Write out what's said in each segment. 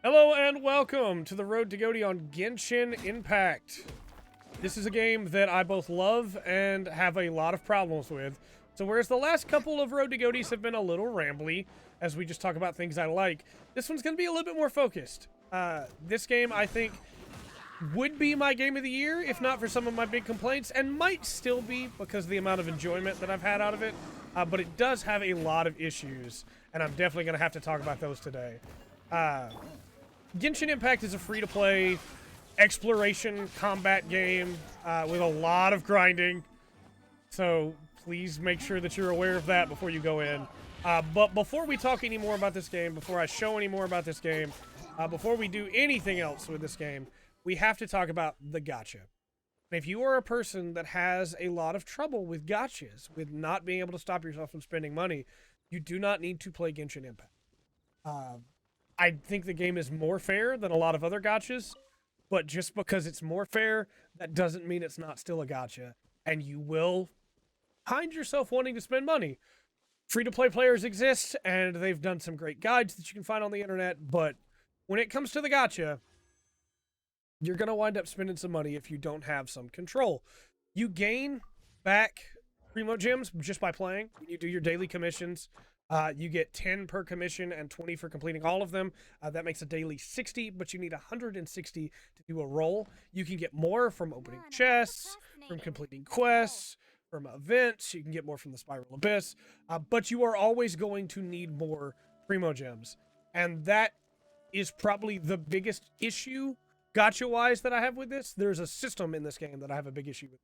Hello and welcome to the Road to GotY on Genshin Impact. This is a game that I both love and have a lot of problems with. So whereas the last couple of Road to GotYs have been a little rambly, as we just talk about things I like, this one's going to be a little bit more focused. This game, I think, would be my game of the year, if not for some of my big complaints, and might still be because of the amount of enjoyment that I've had out of it. But it does have a lot of issues, and I'm definitely going to have to talk about those today. Genshin Impact is a free-to-play exploration combat game with a lot of grinding, so please make sure that you're aware of that before you go in. But before we talk any more about this game, before I show any more about this game, before we do anything else with this game, we have to talk about the gacha. And if you are a person that has a lot of trouble with gachas, with not being able to stop yourself from spending money, you do not need to play Genshin Impact. I think the game is more fair than a lot of other gachas, but just because it's more fair, that doesn't mean it's not still a gacha. And you will find yourself wanting to spend money. Free-to-play players exist, and they've done some great guides that you can find on the internet, but when it comes to the gacha, you're going to wind up spending some money if you don't have some control. You gain back Primo Gems just by playing. You do your daily commissions. You get 10 per commission and 20 for completing all of them. That makes a daily 60, but you need 160 to do a roll. You can get more from opening chests, from completing quests, from events. You can get more from the Spiral Abyss. But you are always going to need more Primo Gems. And that is probably the biggest issue, gacha-wise, that I have with this. There's a system in this game that I have a big issue with.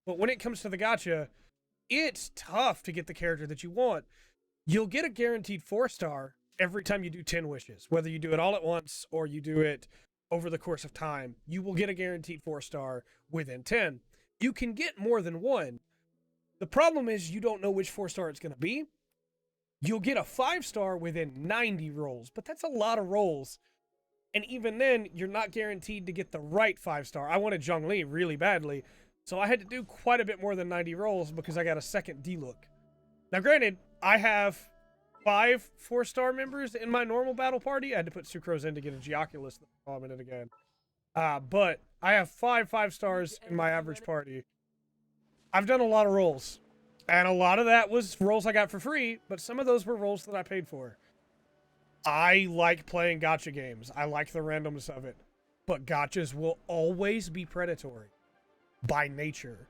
But when it comes to the gacha, it's tough to get the character that you want. You'll get a guaranteed 4-star every time you do 10 wishes. Whether you do it all at once or you do it over the course of time, you will get a guaranteed 4-star within 10. You can get more than one. The problem is you don't know which 4-star it's going to be. You'll get a 5-star within 90 rolls, but that's a lot of rolls. And even then, you're not guaranteed to get the right 5-star. I wanted Zhongli really badly, so I had to do quite a bit more than 90 rolls because I got a second D-look. Now, granted, I have 5 4-star members in my normal battle party. I had to put Sucrose in to get a Geoculus that I'll comment it again. But I have 5 5-stars in my average party. I've done a lot of rolls. And a lot of that was rolls I got for free, but some of those were rolls that I paid for. I like playing gacha games. I like the randomness of it. But gachas will always be predatory by nature.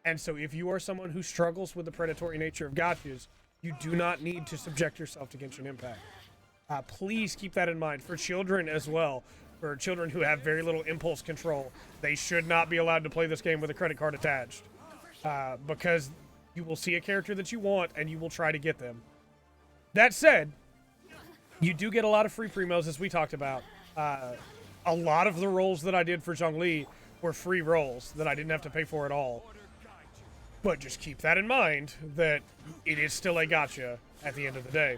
And so if you are someone who struggles with the predatory nature of gachas, you do not need to subject yourself to Genshin Impact. Please keep that in mind. For children as well, for children who have very little impulse control, they should not be allowed to play this game with a credit card attached. Because you will see a character that you want and you will try to get them. That said, you do get a lot of free primos, as we talked about. A lot of the rolls that I did for Zhongli were free rolls that I didn't have to pay for at all. But just keep that in mind, that it is still a gacha at the end of the day.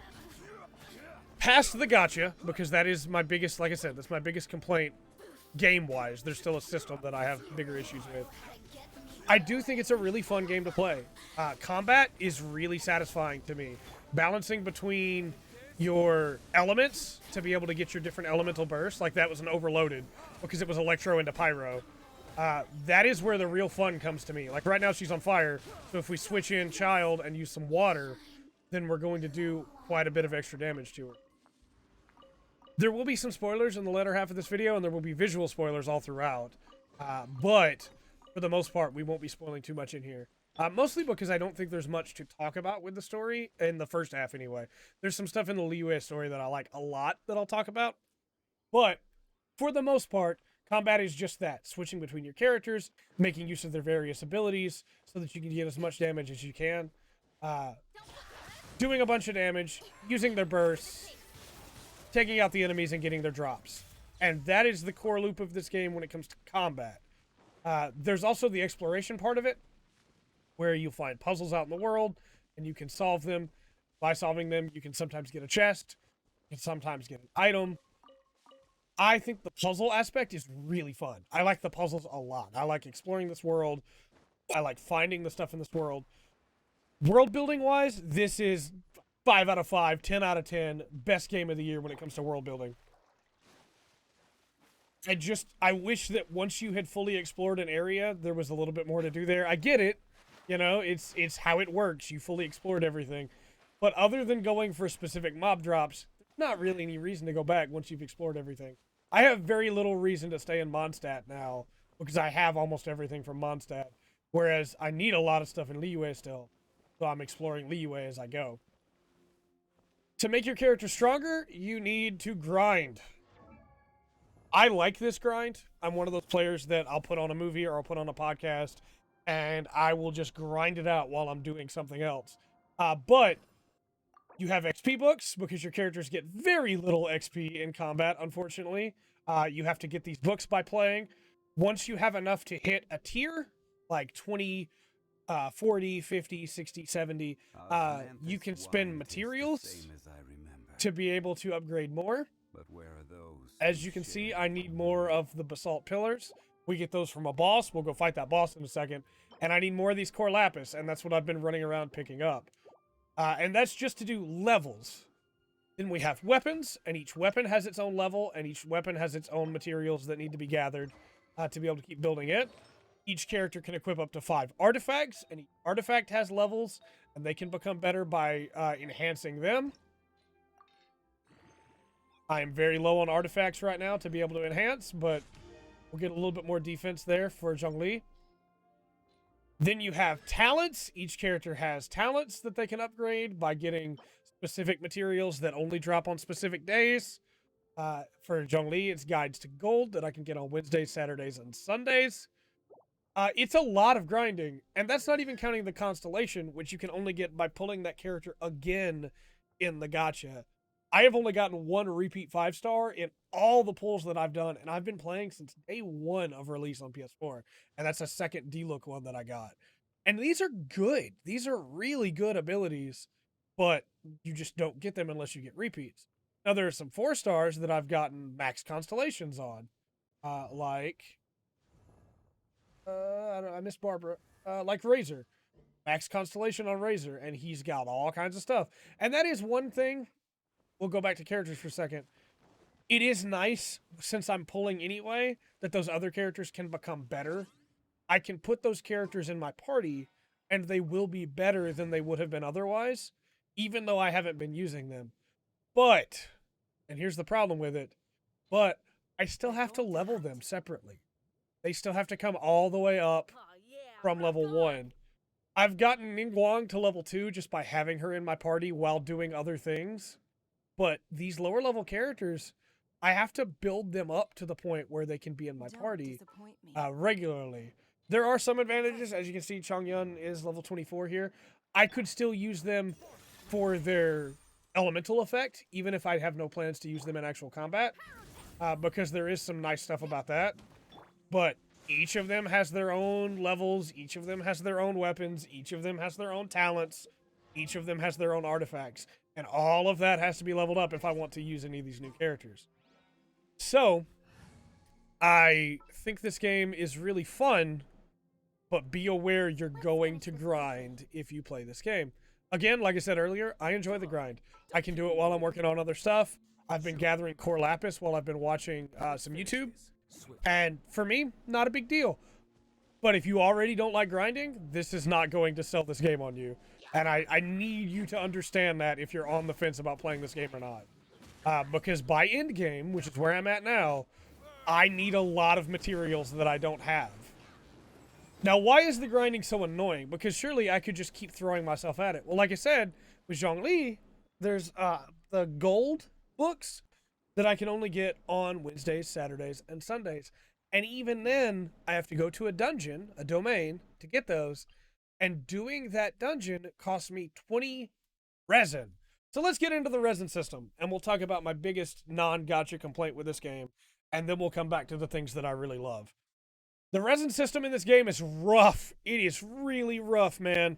Past the gacha, because that is my biggest, like I said, that's my biggest complaint game-wise. There's still a system that I have bigger issues with. I do think it's a really fun game to play. Combat is really satisfying to me. Balancing between your elements to be able to get your different elemental bursts, like that was an overloaded, because it was electro into pyro. That is where the real fun comes to me. Like right now she's on fire, so if we switch in Child and use some water, then we're going to do quite a bit of extra damage to her. There will be some spoilers in the latter half of this video, and there will be visual spoilers all throughout. But for the most part, we won't be spoiling too much in here. Mostly because I don't think there's much to talk about with the story, in the first half anyway. There's some stuff in the Liyue story that I like a lot that I'll talk about. But for the most part, combat is just that, switching between your characters, making use of their various abilities so that you can get as much damage as you can. Doing a bunch of damage, using their bursts, taking out the enemies and getting their drops. And that is the core loop of this game when it comes to combat. There's also the exploration part of it, where you find puzzles out in the world and you can solve them. By solving them, you can sometimes get a chest, you can sometimes get an item. I think the puzzle aspect is really fun. I like the puzzles a lot. I like exploring this world. I like finding the stuff in this world. World building wise, this is 5 out of 5, 10 out of 10, best game of the year when it comes to world building. I wish that once you had fully explored an area, there was a little bit more to do there. I get it. You know, it's how it works. You fully explored everything. But other than going for specific mob drops, there's not really any reason to go back once you've explored everything. I have very little reason to stay in Mondstadt now because I have almost everything from Mondstadt. Whereas I need a lot of stuff in Liyue still. So I'm exploring Liyue as I go. To make your character stronger, you need to grind. I like this grind. I'm one of those players that I'll put on a movie or I'll put on a podcast and I will just grind it out while I'm doing something else. But you have XP books because your characters get very little XP in combat, unfortunately. You have to get these books by playing. Once you have enough to hit a tier, like 20, 40, 50, 60, 70, you can spend materials to be able to upgrade more. But where are those? As you can see, I need more of the basalt pillars. We get those from a boss. We'll go fight that boss in a second. And I need more of these core lapis, and that's what I've been running around picking up. And that's just to do levels. Then we have weapons, and each weapon has its own level, and each weapon has its own materials that need to be gathered to be able to keep building it. Each character can equip up to 5 artifacts, and each artifact has levels, and they can become better by enhancing them. I am very low on artifacts right now to be able to enhance, but we'll get a little bit more defense there for Zhongli. Then you have talents. Each character has talents that they can upgrade by getting specific materials that only drop on specific days. For Zhongli, it's Guides to Gold that I can get on Wednesdays, Saturdays, and Sundays. It's a lot of grinding, and that's not even counting the Constellation, which you can only get by pulling that character again in the gacha. I have only gotten 1 repeat 5-star in all the pulls that I've done, and I've been playing since day 1 of release on PS4, and that's a second D-Look one that I got. And these are good. These are really good abilities, but you just don't get them unless you get repeats. Now, there are some 4-stars that I've gotten max constellations on, like... I miss Barbara. Like Razor. Max constellation on Razor, and he's got all kinds of stuff. And that is one thing... We'll go back to characters for a second. It is nice, since I'm pulling anyway, that those other characters can become better. I can put those characters in my party, and they will be better than they would have been otherwise, even though I haven't been using them. But, and here's the problem with it, but I still have to level them separately. They still have to come all the way up from level 1. I've gotten Ningguang to level 2 just by having her in my party while doing other things. But these lower level characters, I have to build them up to the point where they can be in my party regularly. There are some advantages. As you can see, Chongyun is level 24 here. I could still use them for their elemental effect, even if I have no plans to use them in actual combat, because there is some nice stuff about that. But each of them has their own levels. Each of them has their own weapons. Each of them has their own talents. Each of them has their own artifacts. And all of that has to be leveled up if I want to use any of these new characters. So, I think this game is really fun, but be aware you're going to grind if you play this game. Again, like I said earlier, I enjoy the grind. I can do it while I'm working on other stuff. I've been gathering core lapis while I've been watching some YouTube. And for me, not a big deal. But if you already don't like grinding, this is not going to sell this game on you. And I need you to understand that if you're on the fence about playing this game or not. Because by end game, which is where I'm at now, I need a lot of materials that I don't have. Now, why is the grinding so annoying? Because surely I could just keep throwing myself at it. Well, like I said, with Zhongli, there's the gold books that I can only get on Wednesdays, Saturdays, and Sundays. And even then, I have to go to a dungeon, a domain, to get those. And doing that dungeon cost me 20 resin. So let's get into the resin system, and we'll talk about my biggest non-gacha complaint with this game, and then we'll come back to the things that I really love. The resin system in this game is rough. It is really rough, man.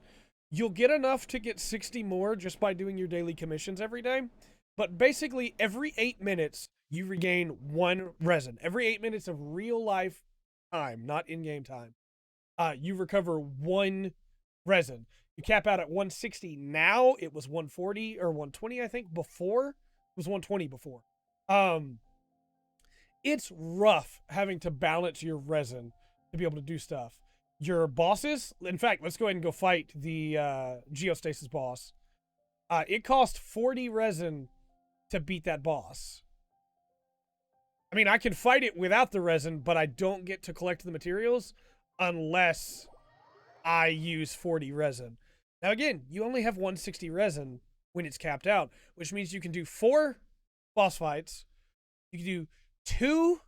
You'll get enough to get 60 more just by doing your daily commissions every day, but basically every 8 minutes, you regain 1 resin. Every 8 minutes of real-life time, not in-game time, you recover 1 resin. You cap out at 160 now. It was 140 or 120, I think, before. It was 120 before. it's rough having to balance your resin to be able to do stuff. Your bosses, in fact, let's go ahead and go fight the Geostasis boss. It cost 40 resin to beat that boss. I mean, I can fight it without the resin, but I don't get to collect the materials unless I use 40 resin. Now, again, you only have 160 resin when it's capped out, which means you can do 4 boss fights. You can do 2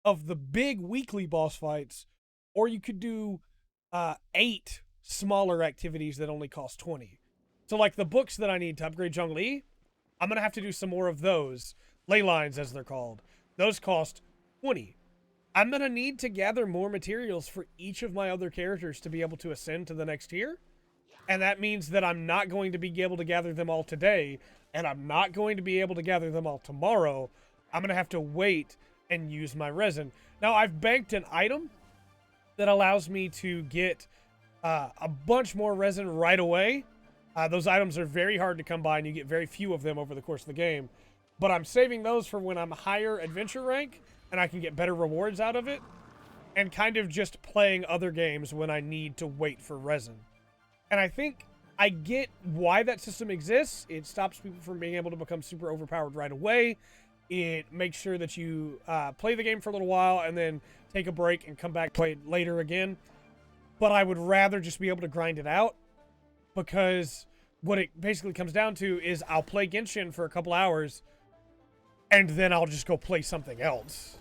of the big weekly boss fights, or you could do 8 smaller activities that only cost 20. So, like the books that I need to upgrade GotY, I'm going to have to do some more of those. Ley lines, as they're called. Those cost 20. I'm going to need to gather more materials for each of my other characters to be able to ascend to the next tier. And that means that I'm not going to be able to gather them all today, and I'm not going to be able to gather them all tomorrow. I'm going to have to wait and use my resin. Now, I've banked an item that allows me to get a bunch more resin right away. Those items are very hard to come by, and you get very few of them over the course of the game. But I'm saving those for when I'm higher adventure rank, and I can get better rewards out of it, and kind of just playing other games when I need to wait for resin. And I think I get why that system exists. It stops people from being able to become super overpowered right away. It makes sure that you play the game for a little while and then take a break and come back play it later again. But I would rather just be able to grind it out, because what it basically comes down to is I'll play Genshin for a couple hours and then I'll just go play something else.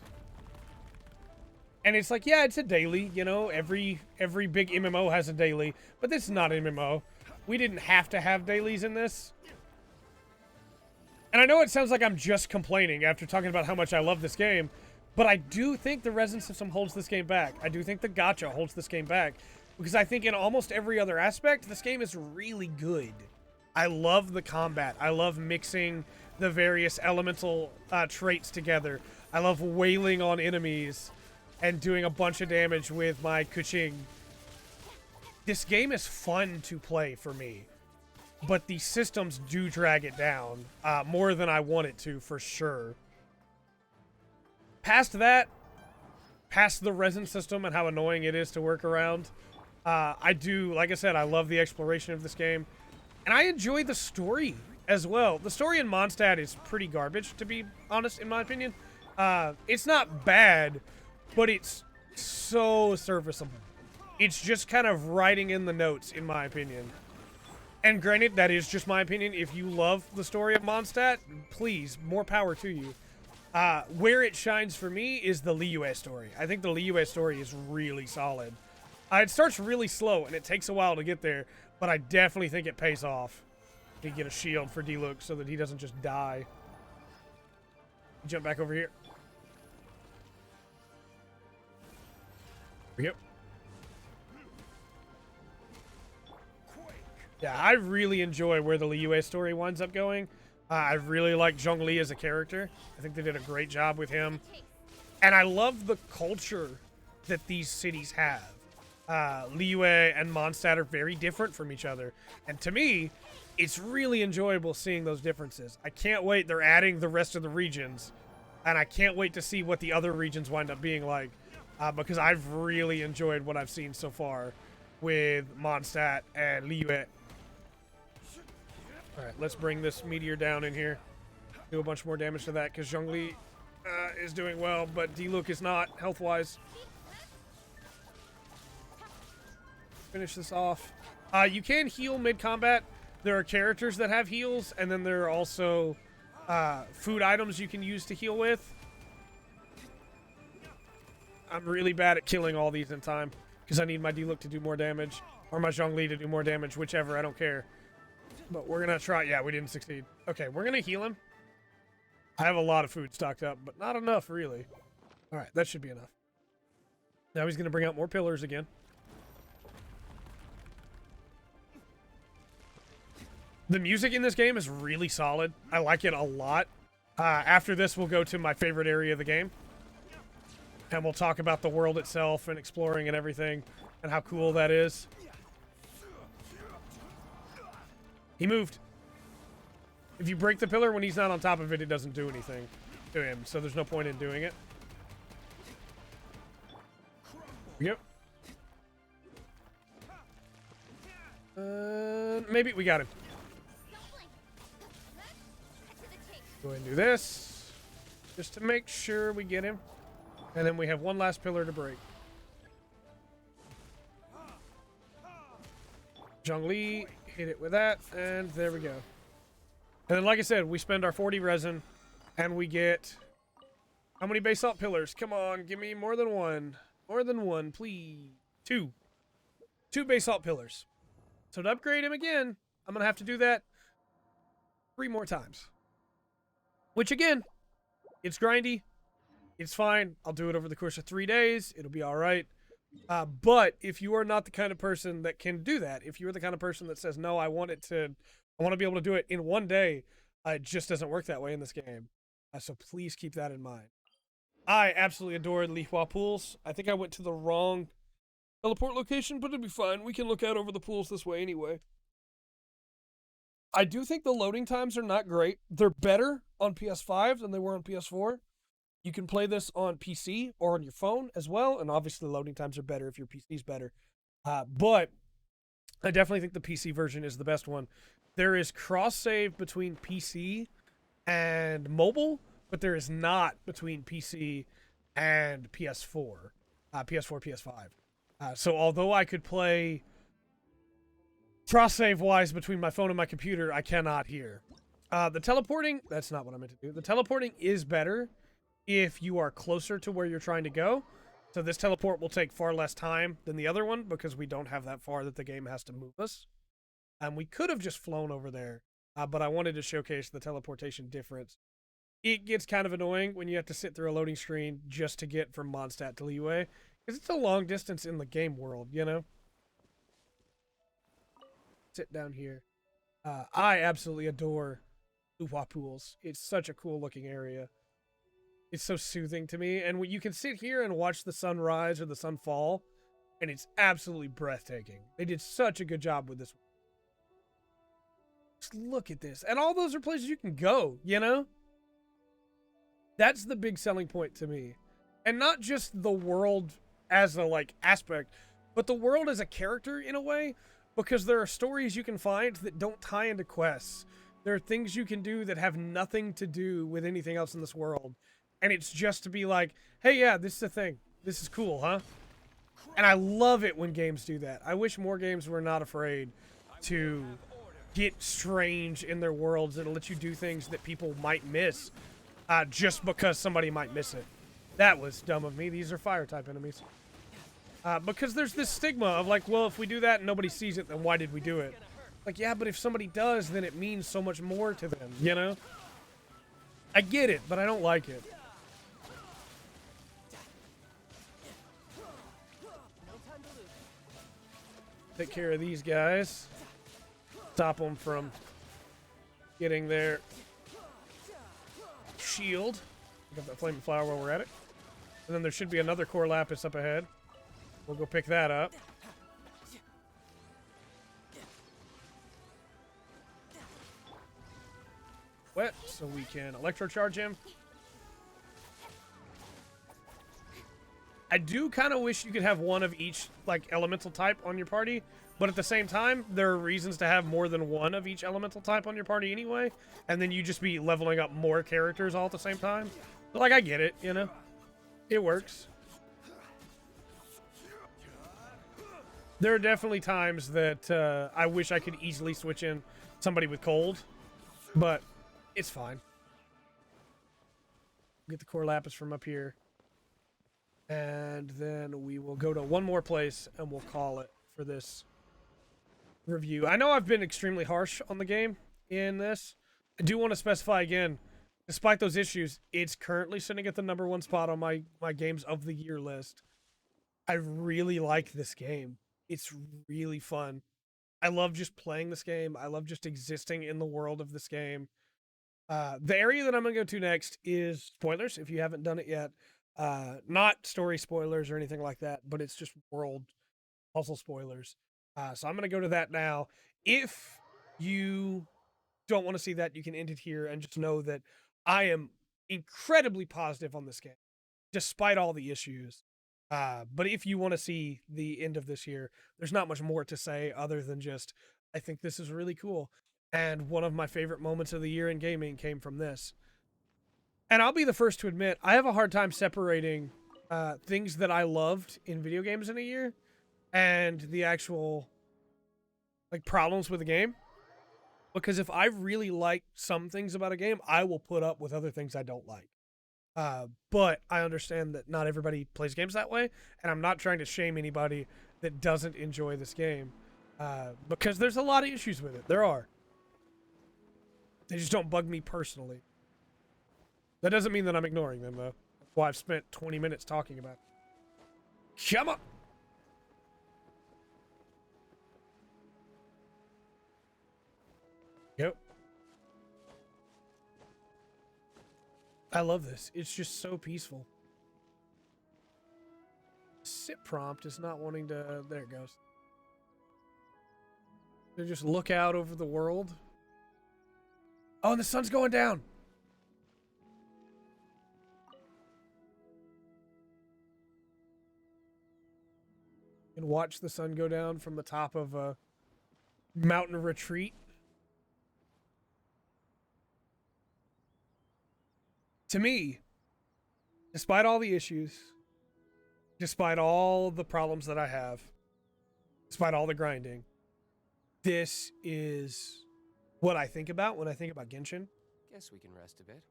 And it's like, yeah, it's a daily, you know, every big MMO has a daily, but this is not an MMO. We didn't have to have dailies in this. And I know it sounds like I'm just complaining after talking about how much I love this game, but I do think the resin system holds this game back. I do think the gacha holds this game back, because I think in almost every other aspect, this game is really good. I love the combat. I love mixing the various elemental traits together. I love wailing on enemies and doing a bunch of damage with my kuching. This game is fun to play for me, but the systems do drag it down more than I want it to, for sure. Past that, past the resin system and how annoying it is to work around, I do, like I said, I love the exploration of this game, and I enjoy the story as well. The story in Mondstadt is pretty garbage, to be honest, in my opinion. It's not bad, but it's so serviceable. It's just kind of writing in the notes, in my opinion. And granted, that is just my opinion. If you love the story of Mondstadt, please, more power to you. Where it shines for me is the Liyue story. I think the Liyue story is really solid. It starts really slow, and it takes a while to get there, but I definitely think it pays off. You get a shield for Diluc so that he doesn't just die. Jump back over here. Yep. Yeah, I really enjoy where the Liyue story winds up going. I really like Zhongli as a character. I think they did a great job with him. And I love the culture that these cities have. Liyue and Mondstadt are very different from each other. And to me, it's really enjoyable seeing those differences. I can't wait. They're adding the rest of the regions. And I can't wait to see what the other regions wind up being like. Because I've really enjoyed what I've seen so far with Mondstadt and Liyue. Alright, let's bring this meteor down in here. Do a bunch more damage to that, because Zhongli is doing well, but Diluc is not, health-wise. Finish this off. You can heal mid-combat. There are characters that have heals, and then there are also food items you can use to heal with. I'm really bad at killing all these in time, because I need my Diluc to do more damage, or my Zhongli to do more damage, whichever, I don't care. But we're going to try. Yeah, we didn't succeed. Okay, we're going to heal him. I have a lot of food stocked up, but not enough, really. All right, that should be enough. Now he's going to bring out more pillars again. The music in this game is really solid. I like it a lot. After this, we'll go to my favorite area of the game. And we'll talk about the world itself and exploring and everything and how cool that is. He moved. If you break the pillar when he's not on top of it, it doesn't do anything to him. So there's no point in doing it. Yep. Maybe we got him. Go ahead and do this, just to make sure we get him. And then we have one last pillar to break. Zhongli, hit it with that, and there we go. And then, like I said, we spend our 40 resin, and we get... How many basalt pillars? Come on, give me more than one. More than one, please. 2. 2 basalt pillars. So to upgrade him again, I'm going to have to do that 3 more times. Which, again, it's grindy. It's fine. I'll do it over the course of 3 days. It'll be all right. But if you are not the kind of person that can do that, if you're the kind of person that says, no, I want to be able to do it in 1 day, it just doesn't work that way in this game. So please keep that in mind. I absolutely adore Li Hua pools. I think I went to the wrong teleport location, but it'll be fine. We can look out over the pools this way anyway. I do think the loading times are not great. They're better on PS5 than they were on PS4. You can play this on PC or on your phone as well, and obviously the loading times are better if your PC's better. But I definitely think the PC version is the best one. There is cross-save between PC and mobile, but there is not between PC and PS4, PS5. So although I could play cross-save-wise between my phone and my computer, I cannot here. The teleporting, that's not what I meant to do. The teleporting is better if you are closer to where you're trying to go. So this teleport will take far less time than the other one because we don't have that far that the game has to move us. We could have just flown over there, but I wanted to showcase the teleportation difference. It gets kind of annoying when you have to sit through a loading screen just to get from Mondstadt to Liyue, because it's a long distance in the game world, you know? Sit down here. I absolutely adore Luhua pools. It's such a cool looking area. It's so soothing to me, and you can sit here and watch the sun rise or the sun fall, and it's absolutely breathtaking. They did such a good job with this. Just look at this. And all those are places you can go, you know? That's the big selling point to me. And not just the world as a, like, aspect, but the world as a character in a way, because there are stories you can find that don't tie into quests. There are things you can do that have nothing to do with anything else in this world. And it's just to be like, hey, yeah, this is a thing. This is cool, huh? And I love it when games do that. I wish more games were not afraid to get strange in their worlds and let you do things that people might miss just because somebody might miss it. That was dumb of me. These are fire-type enemies. Because there's this stigma of like, well, if we do that and nobody sees it, then why did we do it? Like, yeah, but if somebody does, then it means so much more to them, you know? I get it, but I don't like it. Take care of these guys. Stop them from getting their shield. Pick up that flaming flower while we're at it. And then there should be another core lapis up ahead. We'll go pick that up. Wet, so we can electrocharge him. I do kind of wish you could have one of each, like, elemental type on your party, but at the same time, there are reasons to have more than one of each elemental type on your party anyway, and then you just be leveling up more characters all at the same time. But, like, I get it, you know? It works. There are definitely times that I wish I could easily switch in somebody with cold, but it's fine. Get the core lapis from up here. And then we will go to one more place and we'll call it for this review. I know I've been extremely harsh on the game in this. I do want to specify again, despite those issues, it's currently sitting at the #1 spot on my games of the year list. I really like this game. It's really fun. I love just playing this game. I love just existing in the world of this game. The area that I'm going to go to next is spoilers, if you haven't done it yet. Not story spoilers or anything like that, but it's just world puzzle spoilers. So I'm going to go to that now. If you don't want to see that, you can end it here and just know that I am incredibly positive on this game, despite all the issues. But if you want to see the end of this year, there's not much more to say other than just, I think this is really cool. And one of my favorite moments of the year in gaming came from this. And I'll be the first to admit, I have a hard time separating things that I loved in video games in a year and the actual like problems with the game. Because if I really like some things about a game, I will put up with other things I don't like. But I understand that not everybody plays games that way, and I'm not trying to shame anybody that doesn't enjoy this game, because there's a lot of issues with it. There are. They just don't bug me personally. That doesn't mean that I'm ignoring them, though. That's why I've spent 20 minutes talking about it. Come on! Yep. I love this. It's just so peaceful. Sit prompt is not wanting to... There it goes. To just look out over the world. Oh, and the sun's going down. And watch the sun go down from the top of a mountain retreat. To me, despite all the issues, despite all the problems that I have, despite all the grinding, this is what I think about when I think about Genshin. Guess we can rest a bit.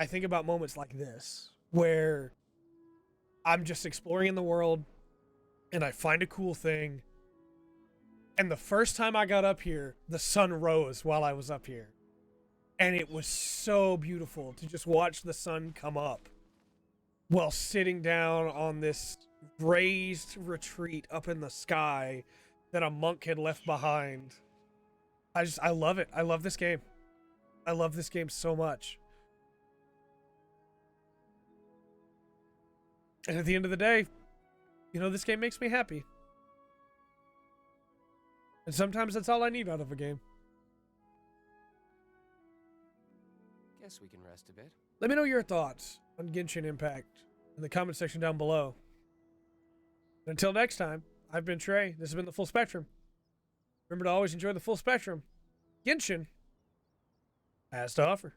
I think about moments like this, where I'm just exploring in the world, and I find a cool thing, and the first time I got up here, the sun rose while I was up here. And it was so beautiful to just watch the sun come up while sitting down on this raised retreat up in the sky that a monk had left behind. I love it. I love this game. I love this game so much. And at the end of the day, you know, this game makes me happy. And sometimes that's all I need out of a game. Guess we can rest a bit. Let me know your thoughts on Genshin Impact in the comment section down below. And until next time, I've been Trey. This has been The Full Spectrum. Remember to always enjoy the full spectrum Genshin has to offer.